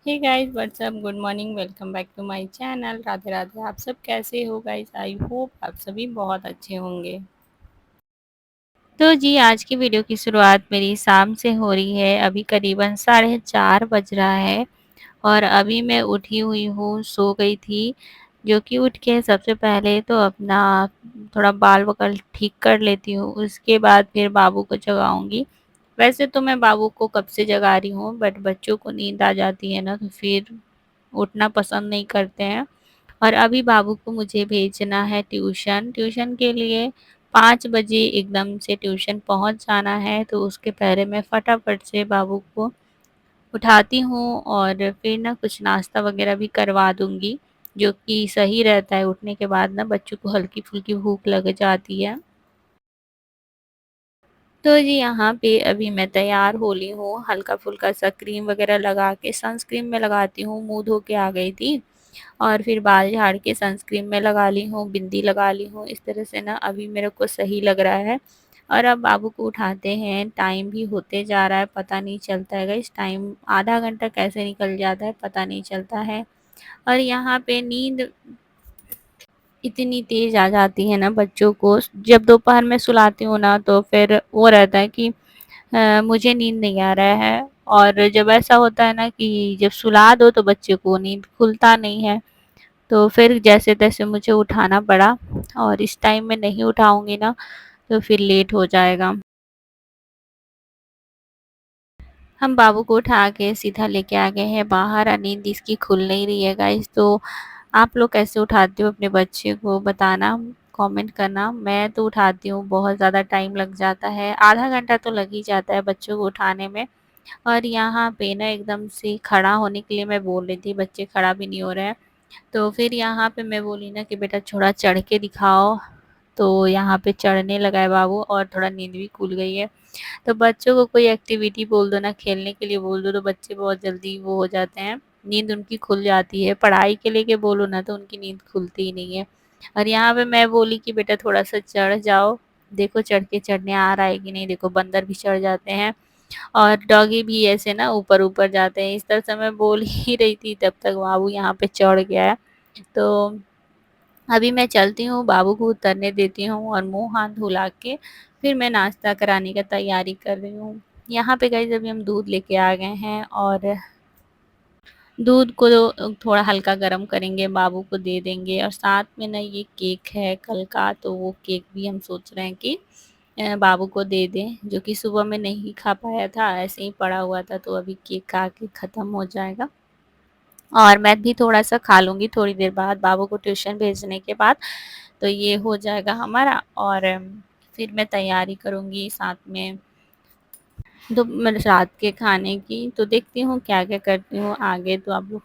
Hey guys what's up good morning welcome back to my channel Radhe Radhe. आप सब कैसे हो गाइस? आई होप आप सभी बहुत अच्छे होंगे। तो जी आज की वीडियो की शुरुआत मेरी शाम से हो रही है। अभी करीबन 4:30 बज रहा है और अभी मैं उठी हुई हूँ, सो गई थी। जो कि उठ के सबसे पहले तो अपना थोड़ा बाल वगैरह ठीक कर लेती हूँ, उसके बाद फिर बाबू को जगाऊंगी। वैसे तो मैं बाबू को कब से जगा रही हूँ, बट बच्चों को नींद आ जाती है ना, तो फिर उठना पसंद नहीं करते हैं। और अभी बाबू को मुझे भेजना है ट्यूशन। ट्यूशन के लिए 5 बजे एकदम से ट्यूशन पहुंच जाना है, तो उसके पहले मैं फटाफट से बाबू को उठाती हूँ और फिर ना कुछ नाश्ता वगैरह भी करवा दूंगी, जो कि सही रहता है। उठने के बाद ना बच्चों को हल्की फुल्की भूख लग जाती है। तो जी यहाँ पे अभी मैं तैयार हो ली हूँ, हल्का फुल्का सा क्रीम वगैरह लगा के, सनस्क्रीन में लगाती हूँ। मुंह धो के आ गई थी और फिर बाल झाड़ के सनस्क्रीन में लगा ली हूँ, बिंदी लगा ली हूँ। इस तरह से ना अभी मेरे को सही लग रहा है। और अब बाबू को उठाते हैं, टाइम भी होते जा रहा है, पता नहीं चलता है इस टाइम आधा घंटा कैसे निकल जाता है पता नहीं चलता है। और यहाँ पे नींद इतनी तेज आ जाती है ना बच्चों को, जब दोपहर में सुलाती हूँ ना तो फिर वो रहता है कि मुझे नींद नहीं आ रहा है। और जब ऐसा होता है ना कि जब सुला दो तो बच्चे को नींद खुलता नहीं है, तो फिर जैसे तैसे मुझे उठाना पड़ा। और इस टाइम में नहीं उठाऊंगी ना तो फिर लेट हो जाएगा। हम बाबू को उठा के सीधा लेके आ गए हैं बाहर, और नींद इसकी खुल नहीं रही है गाइस। तो आप लोग कैसे उठाते हो अपने बच्चे को, बताना, कमेंट करना। मैं तो उठाती हूँ, बहुत ज़्यादा टाइम लग जाता है, आधा घंटा तो लग ही जाता है बच्चों को उठाने में। और यहाँ पे ना एकदम से खड़ा होने के लिए मैं बोल रही थी, बच्चे खड़ा भी नहीं हो रहे हैं। तो फिर यहाँ पे मैं बोली ना कि बेटा थोड़ा चढ़ के दिखाओ, तो यहाँ पे चढ़ने लगा है बाबू और थोड़ा नींद भी खुल गई है। तो बच्चों को कोई एक्टिविटी बोल दो ना, खेलने के लिए बोल दो, तो बच्चे बहुत जल्दी वो हो जाते हैं, नींद उनकी खुल जाती है। पढ़ाई के लिए के बोलो ना तो उनकी नींद खुलती ही नहीं है। और यहाँ पे मैं बोली कि बेटा थोड़ा सा चढ़ जाओ, देखो चढ़ के चढ़ने आ रहा है कि नहीं। देखो बंदर भी चढ़ जाते हैं और डॉगी भी ऐसे ना ऊपर ऊपर जाते हैं। इस तरह से मैं बोल ही रही थी, तब तक बाबू यहाँ पे चढ़ गया है। तो अभी मैं चलती हूँ, बाबू को उतरने देती हूँ और मुंह हाथ धुला के फिर मैं नाश्ता कराने का तैयारी कर रही हूँ। यहाँ पे गाइस अभी हम दूध लेके आ गए हैं और दूध को थोड़ा हल्का गर्म करेंगे, बाबू को दे देंगे। और साथ में ना ये केक है कल का, तो वो केक भी हम सोच रहे हैं कि बाबू को दे दें, जो कि सुबह में नहीं खा पाया था, ऐसे ही पड़ा हुआ था। तो अभी केक खा के ख़त्म हो जाएगा और मैं भी थोड़ा सा खा लूँगी थोड़ी देर बाद, बाबू को ट्यूशन भेजने के बाद। तो ये हो जाएगा हमारा। और फिर मैं तैयारी करूँगी साथ में रात के खाने की। तो देखती हूँ क्या क्या करती हूँ आगे, तो आप लोग।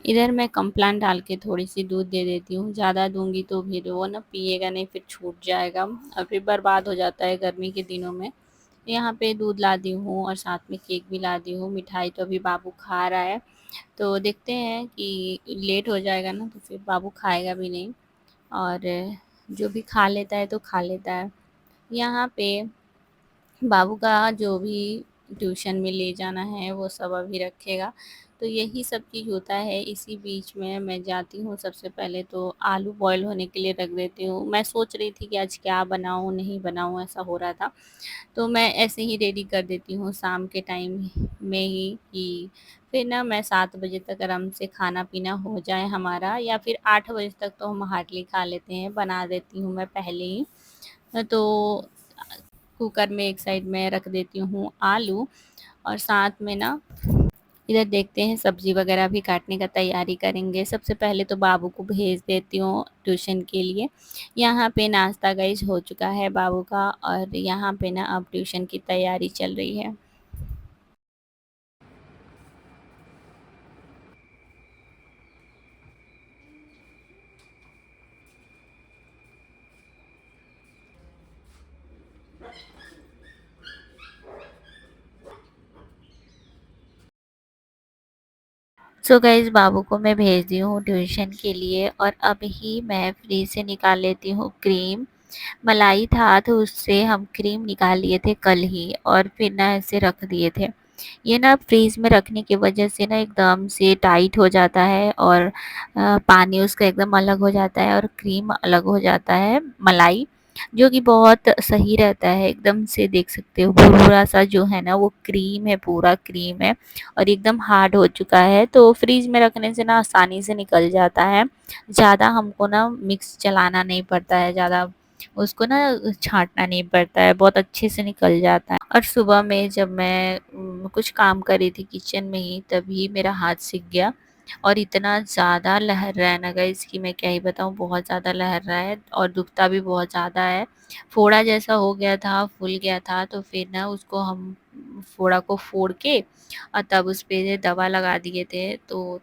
इधर मैं कम्प्लान डाल के थोड़ी सी दूध दे देती हूँ, ज़्यादा दूंगी तो फिर वो ना पिएगा नहीं, फिर छूट जाएगा और फिर बर्बाद हो जाता है गर्मी के दिनों में। यहाँ पे दूध ला दी हूँ और साथ में केक भी ला दी हूँ। मिठाई तो अभी बाबू खा रहा है, तो देखते हैं कि लेट हो जाएगा ना तो फिर बाबू खाएगा भी नहीं। और जो भी खा लेता है तो खा लेता है। यहाँ पे बाबू का जो भी ट्यूशन में ले जाना है वो सब अभी रखेगा। तो यही सब चीज़ होता है। इसी बीच में मैं जाती हूँ, सबसे पहले तो आलू बॉईल होने के लिए रख देती हूँ। मैं सोच रही थी कि आज क्या बनाऊँ नहीं बनाऊँ, ऐसा हो रहा था। तो मैं ऐसे ही रेडी कर देती हूँ शाम के टाइम में ही, कि फिर ना मैं 7 बजे तक आराम से खाना पीना हो जाए हमारा, या फिर 8 बजे तक तो हम हार्डली खा लेते हैं, बना देती हूँ मैं पहले ही। तो कुकर में एक साइड में रख देती हूँ आलू, और साथ में ना इधर देखते हैं सब्जी वगैरह भी काटने का तैयारी करेंगे। सबसे पहले तो बाबू को भेज देती हूँ ट्यूशन के लिए। यहाँ पे नाश्ता गाइस हो चुका है बाबू का, और यहाँ पे ना अब ट्यूशन की तैयारी चल रही है। सो गाइस बाबू को मैं भेज दी हूँ ट्यूशन के लिए, और अब ही मैं फ्रिज से निकाल लेती हूँ क्रीम। मलाई था तो उससे हम क्रीम निकाल लिए थे कल ही और फिर ना ऐसे रख दिए थे। ये ना फ्रीज़ में रखने की वजह से ना एकदम से टाइट हो जाता है और पानी उसका एकदम अलग हो जाता है और क्रीम अलग हो जाता है मलाई, जो कि बहुत सही रहता है। एकदम से देख सकते हो भुरभुरा-सा जो है ना वो क्रीम है, पूरा क्रीम है और एकदम हार्ड हो चुका है, तो फ्रिज में रखने से ना आसानी से निकल जाता है। ज़्यादा हमको ना मिक्स चलाना नहीं पड़ता है, ज़्यादा उसको ना छाँटना नहीं पड़ता है, बहुत अच्छे से निकल जाता है। और सुबह में जब मैं कुछ काम कर रही थी किचन में ही, तभी मेरा हाथ सिक गया और इतना ज़्यादा लहर रहा है ना गाइस कि मैं क्या ही बताऊँ, बहुत ज़्यादा लहर रहा है और दुखता भी बहुत ज़्यादा है। फोड़ा जैसा हो गया था, फूल गया था, तो फिर ना उसको हम फोड़ा को फोड़ के और तब उस पे दवा लगा दिए थे, तो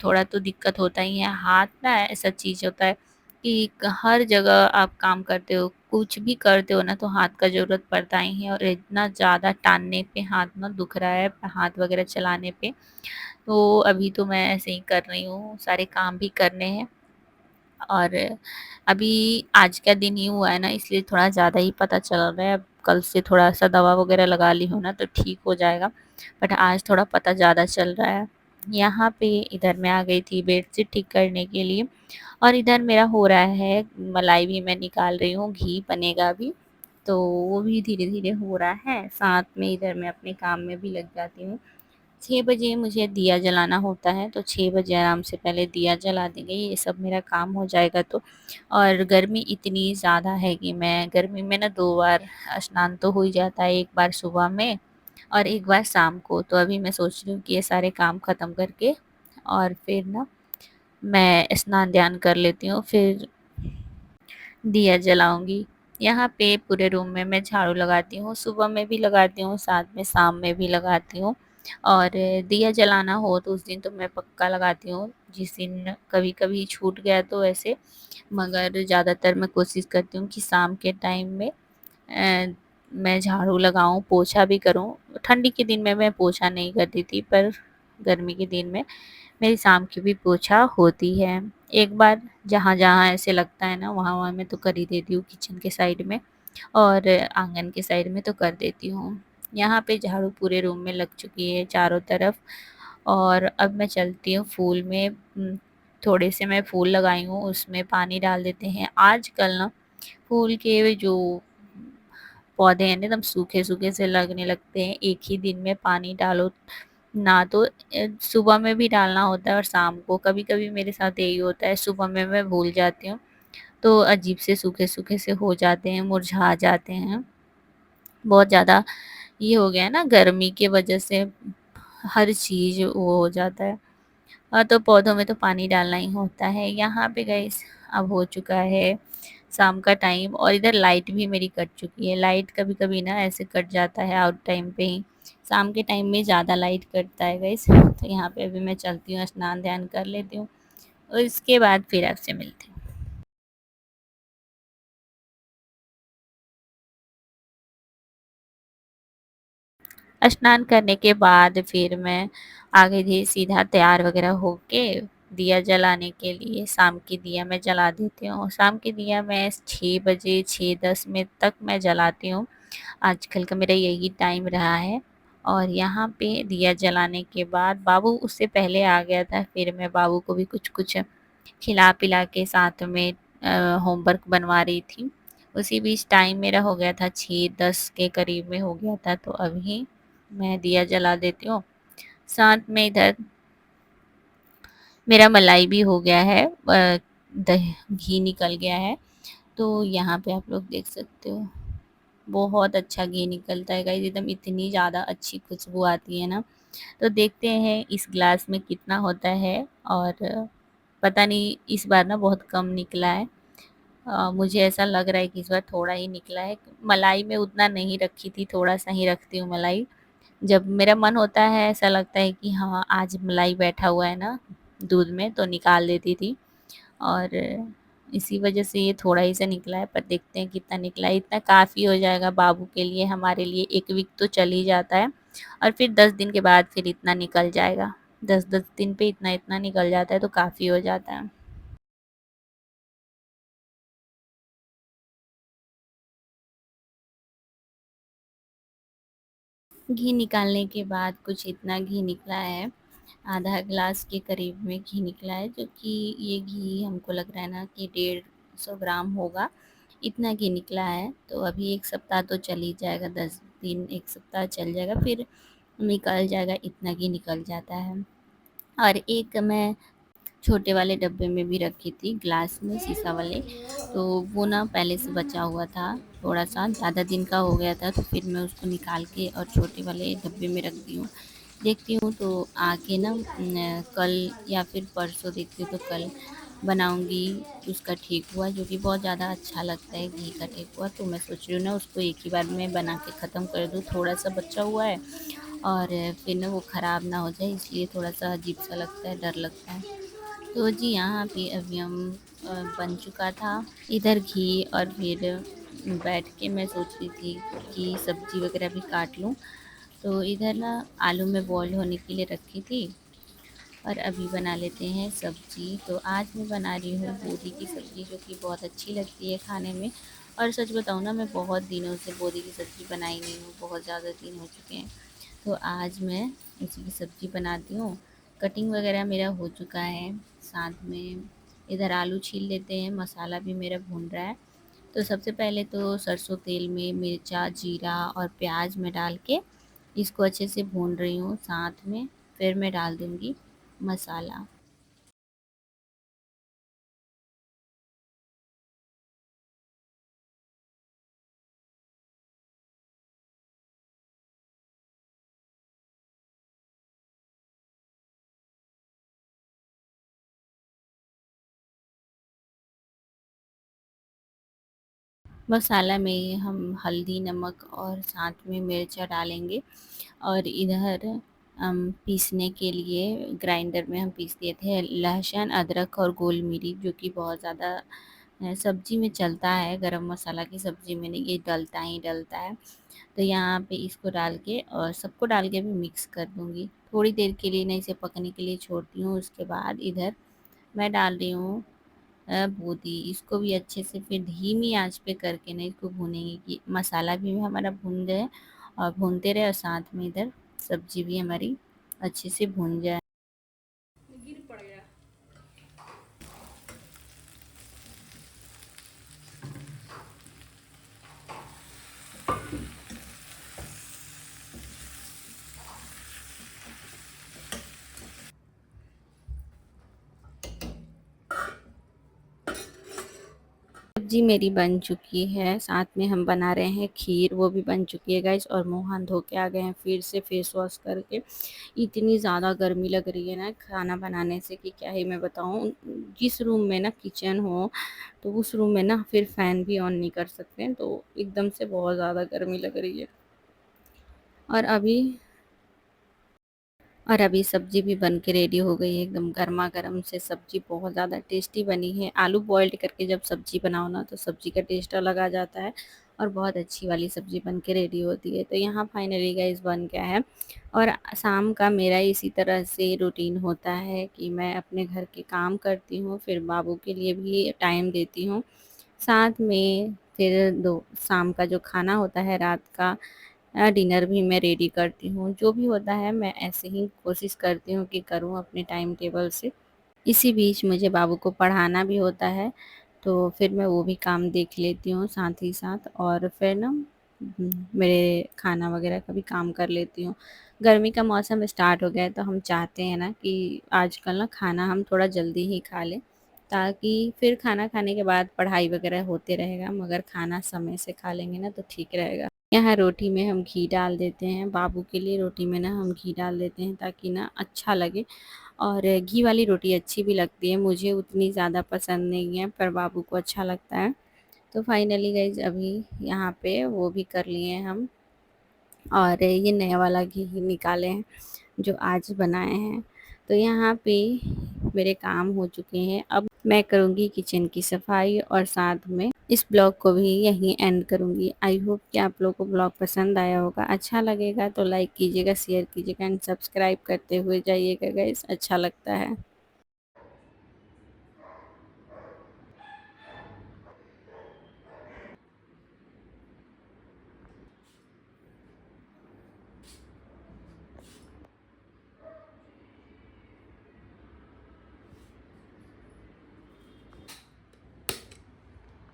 थोड़ा तो दिक्कत होता ही है। हाथ ना ऐसा चीज़ होता है कि हर जगह आप काम करते हो, कुछ भी करते हो ना तो हाथ का ज़रूरत पड़ता ही है और इतना ज़्यादा टानने पे हाथ ना दुख रहा है, हाथ वगैरह चलाने पे। तो अभी तो मैं ऐसे ही कर रही हूँ, सारे काम भी करने हैं और अभी आज का दिन ही हुआ है ना, इसलिए थोड़ा ज़्यादा ही पता चल रहा है। अब कल से थोड़ा-सा दवा वगैरह लगा ली हूँ ना तो ठीक हो जाएगा, बट आज थोड़ा पता ज़्यादा चल रहा है। यहाँ पे इधर मैं आ गई थी बेडशीट ठीक करने के लिए और इधर मेरा हो रहा है, मलाई भी मैं निकाल रही हूँ, घी बनेगा अभी, तो वो भी धीरे-धीरे हो रहा है। साथ में इधर मैं अपने काम में भी लग जाती हूँ। 6 बजे मुझे दिया जलाना होता है, तो 6 बजे आराम से पहले दिया जला देंगे, ये सब मेरा काम हो जाएगा तो। और गर्मी इतनी ज़्यादा है कि मैं गर्मी में ना 2 बार स्नान तो हो ही जाता है, एक बार सुबह में और एक बार शाम को। तो अभी मैं सोच रही हूँ कि ये सारे काम ख़त्म करके और फिर ना मैं स्नान-ध्यान कर लेती हूँ, फिर दिया जलाऊँगी। यहाँ पे पूरे रूम में मैं झाड़ू लगाती हूँ, सुबह में भी लगाती हूँ, साथ में शाम में भी लगाती हूँ और दिया जलाना हो तो उस दिन तो मैं पक्का लगाती हूँ, जिस दिन कभी-कभी छूट गया तो ऐसे, मगर ज़्यादातर मैं कोशिश करती हूँ कि शाम के टाइम में मैं झाड़ू लगाऊँ, पोछा भी करूँ। ठंडी के दिन में मैं पोछा नहीं करती थी, पर गर्मी के दिन में मेरी शाम की भी पोछा होती है। एक बार जहाँ-जहाँ ऐसे लगता है ना वहाँ-वहाँ मैं तो कर ही देती हूँ, किचन के साइड में और आँगन के साइड में तो कर देती हूँ। यहाँ पे झाड़ू पूरे रूम में लग चुकी है चारों तरफ और अब मैं चलती हूँ फूल में। थोड़े से मैं फूल लगाई हूँ, उसमें पानी डाल देते हैं। आजकल ना फूल के जो पौधे हैं ना एकदम सूखे-सूखे से लगने लगते हैं, एक ही दिन में पानी डालो ना तो सुबह में भी डालना होता है और शाम को। कभी-कभी मेरे साथ यही होता है, सुबह में मैं भूल जाती हूँ, तो अजीब से सूखे-सूखे से हो जाते हैं, मुरझा जाते हैं। बहुत ज़्यादा ये हो गया है ना गर्मी की वजह से हर चीज़ वो हो जाता है। तो पौधों में तो पानी डालना ही होता है। यहाँ पे गाइस अब हो चुका है शाम का टाइम और इधर लाइट भी मेरी कट चुकी है। लाइट कभी-कभी ना ऐसे कट जाता है आउट टाइम पे ही। शाम के टाइम में ज़्यादा लाइट कटता है गाइस। तो यहाँ पे अभी मैं चलती हूँ, स्नान-ध्यान कर लेती हूँ और इसके बाद फिर आपसे मिलती हूँ। स्नान करने के बाद फिर मैं आ गई थी सीधा तैयार वगैरह होके दिया जलाने के लिए। शाम की दिया मैं जला देती हूँ। शाम की दिया मैं 6 बजे 6:10 में तक मैं जलाती हूँ। आजकल का मेरा यही टाइम रहा है और यहाँ पे दिया जलाने के बाद बाबू उससे पहले आ गया था, फिर मैं बाबू को भी कुछ-कुछ खिला-पिला के साथ में होमवर्क बनवा रही थी। उसी बीच टाइम मेरा हो गया था 6:10 के करीब में हो गया था, तो अभी मैं दिया जला देती हूँ। साथ में इधर मेरा मलाई भी हो गया है, दही घी निकल गया है, तो यहाँ पे आप लोग देख सकते हो। बहुत अच्छा घी निकलता है गाइस, एकदम इतनी ज़्यादा अच्छी खुशबू आती है ना। तो देखते हैं इस ग्लास में कितना होता है और पता नहीं इस बार ना बहुत कम निकला है। मुझे ऐसा लग रहा है कि इस बार थोड़ा ही निकला है। मलाई में उतना नहीं रखी थी, थोड़ा-सा ही रखती हूँ मलाई। जब मेरा मन होता है ऐसा लगता है कि हाँ, आज मलाई बैठा हुआ है ना दूध में तो निकाल देती थी और इसी वजह से ये थोड़ा ही सा निकला है, पर देखते हैं कितना निकला है। इतना काफ़ी हो जाएगा बाबू के लिए, हमारे लिए 1 वीक तो चल ही जाता है और फिर 10 दिन के बाद फिर इतना निकल जाएगा। 10-10 दिन पे इतना-इतना निकल जाता है तो काफ़ी हो जाता है। घी निकालने के बाद कुछ इतना घी निकला है, आधा ग्लास के करीब में घी निकला है, जो कि ये घी हमको लग रहा है ना कि 150 ग्राम होगा, इतना घी निकला है। तो अभी 1 सप्ताह तो चल ही जाएगा, 10 दिन 1 सप्ताह चल जाएगा, फिर निकल जाएगा, इतना घी निकल जाता है। और एक मैं छोटे वाले डब्बे में भी रखी थी, ग्लास में, शीशा वाले, तो वो ना पहले से बचा हुआ था, थोड़ा सा ज़्यादा दिन का हो गया था, तो फिर मैं उसको निकाल के और छोटे वाले डब्बे में रख दी हूँ। देखती हूँ तो आके ना कल या फिर परसों देखती हूँ तो कल बनाऊँगी उसका ठेकुआ, जो कि बहुत ज़्यादा अच्छा लगता है घी का ठेकुआ। तो मैं सोच रही हूँ ना उसको एक ही बार में बना के ख़त्म कर दूँ, थोड़ा सा बचा हुआ है, और फिर ना वो ख़राब ना हो जाए, इसलिए थोड़ा सा अजीब सा लगता है, डर लगता है। तो जी यहाँ पे अभी हम बन चुका था इधर घी, और फिर बैठ के मैं सोच रही थी कि सब्ज़ी वगैरह भी काट लूँ। तो इधर ना आलू में बॉईल होने के लिए रखी थी, और अभी बना लेते हैं सब्ज़ी। तो आज मैं बना रही हूँ बोदी की सब्ज़ी, जो कि बहुत अच्छी लगती है खाने में। और सच बताऊँ ना, मैं बहुत दिनों से बोदी की सब्ज़ी बनाई नहीं हूँ, बहुत ज़्यादा दिन हो चुके हैं। तो आज मैं उसी की सब्ज़ी बनाती हूँ। कटिंग वगैरह मेरा हो चुका है, साथ में इधर आलू छील लेते हैं, मसाला भी मेरा भून रहा है। तो सबसे पहले तो सरसों तेल में मिर्चा, जीरा और प्याज में डाल के इसको अच्छे से भून रही हूँ, साथ में फिर मैं डाल दूँगी मसाला। मसाला में हम हल्दी, नमक और साथ में मिर्चा डालेंगे, और इधर पीसने के लिए ग्राइंडर में हम पीस दिए थे लहसुन, अदरक और गोल मिर्च, जो कि बहुत ज़्यादा सब्ज़ी में चलता है, गरम मसाला की सब्ज़ी में नहीं, ये डलता ही डलता है। तो यहाँ पे इसको डाल के और सबको डाल के भी मिक्स कर दूँगी। थोड़ी देर के लिए ना इसे पकने के लिए छोड़ती हूँ, उसके बाद इधर मैं डाल रही हूँ बूंदी। इसको भी अच्छे से फिर धीमी आंच पे करके ना इसको भूनेंगे कि मसाला भी हमारा भून जाए, और भूनते रहे, और साथ में इधर सब्जी भी हमारी अच्छे से भून जाए। सब्जी मेरी बन चुकी है, साथ में हम बना रहे हैं खीर, वो भी बन चुकी है गाइस। और मुँह हाथ धो के आ गए हैं फिर से फेस वॉश करके। इतनी ज़्यादा गर्मी लग रही है ना खाना बनाने से कि क्या ही मैं बताऊँ। जिस रूम में ना किचन हो, तो उस रूम में ना फिर फ़ैन भी ऑन नहीं कर सकते हैं, तो एकदम से बहुत ज़्यादा गर्मी लग रही है। और अभी सब्ज़ी भी बन के रेडी हो गई है, एकदम गरमा-गरम से सब्ज़ी बहुत ज़्यादा टेस्टी बनी है। आलू बॉइल्ड करके जब सब्ज़ी बनाओ ना, तो सब्ज़ी का टेस्ट अलग आ जाता है, और बहुत अच्छी वाली सब्ज़ी बन के रेडी होती है। तो यहाँ फाइनली गाइस बन गया है। और शाम का मेरा इसी तरह से रूटीन होता है कि मैं अपने घर के काम करती हूँ, फिर बाबू के लिए भी टाइम देती हूँ। साथ में फिर दो शाम का जो खाना होता है रात का, डिनर भी मैं रेडी करती हूँ। जो भी होता है मैं ऐसे ही कोशिश करती हूँ कि करूँ अपने टाइम टेबल से। इसी बीच मुझे बाबू को पढ़ाना भी होता है, तो फिर मैं वो भी काम देख लेती हूँ साथ ही साथ, और फिर ना मेरे खाना वगैरह का भी काम कर लेती हूँ। गर्मी का मौसम स्टार्ट हो गया है, तो हम चाहते हैं ना कि आजकल ना खाना हम थोड़ा जल्दी ही खा लें, ताकि फिर खाना खाने के बाद पढ़ाई वगैरह होते रहेगा, मगर खाना समय से खा लेंगे ना तो ठीक रहेगा। यहाँ रोटी में हम घी डाल देते हैं, बाबू के लिए रोटी में ना हम घी डाल देते हैं ताकि ना अच्छा लगे। और घी वाली रोटी अच्छी भी लगती है, मुझे उतनी ज़्यादा पसंद नहीं है, पर बाबू को अच्छा लगता है। तो फाइनली गाइज अभी यहाँ पे वो भी कर लिए हैं हम, और ये नया वाला घी ही निकाले हैं जो आज बनाए हैं। तो यहाँ पे मेरे काम हो चुके हैं, अब मैं करूँगी किचन की सफाई, और साथ में इस ब्लॉग को भी यहीं एंड करूँगी। आई होप कि आप लोगों को ब्लॉग पसंद आया होगा। अच्छा लगेगा तो लाइक कीजिएगा, शेयर कीजिएगा, एंड सब्सक्राइब करते हुए जाइएगा गाइस, अच्छा लगता है।